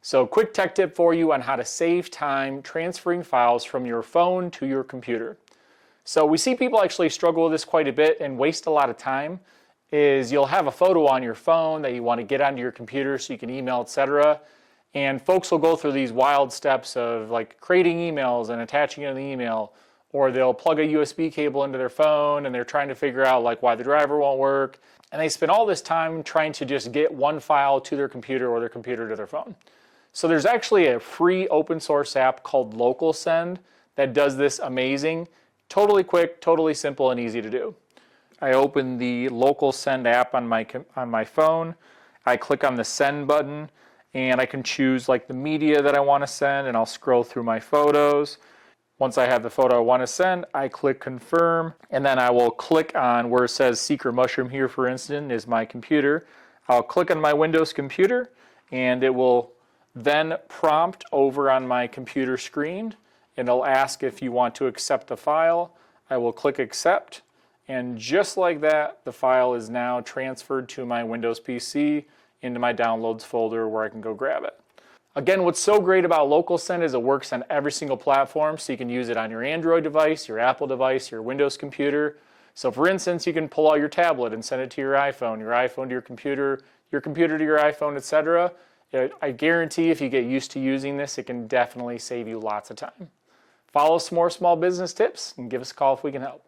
So quick tech tip for you on how to save time transferring files from your phone to your computer. So we see people actually struggle with this quite a bit and waste a lot of time. Is you'll have a photo on your phone that you want to get onto your computer so you can email, etc. And folks will go through these wild steps of like creating emails and attaching it in the email, or they'll plug a USB cable into their phone and they're trying to figure out like why the driver won't work. And they spend all this time trying to just get one file to their computer or their computer to their phone. So there's actually a free open source app called LocalSend that does this amazing, totally quick, totally simple, and easy to do. I open the LocalSend app on my phone. I click on the send button and I can choose like the media that I want to send, and I'll scroll through my photos. Once I have the photo I want to send, I click confirm, and then I will click on where it says 𝗬𝗂𝗏 here, for instance, is my computer. I'll click on my Windows computer and it will then prompt over on my computer screen, and it'll ask if you want to accept the file. I will click accept, and just like that, the file is now transferred to my Windows PC into my downloads folder where I can go grab it. Again, what's so great about LocalSend is it works on every single platform, so you can use it on your Android device, your Apple device, your Windows computer. So for instance, you can pull out your tablet and send it to your iPhone to your computer to your iPhone, etc. I guarantee if you get used to using this, it can definitely save you lots of time. Follow some more small business tips and give us a call if we can help.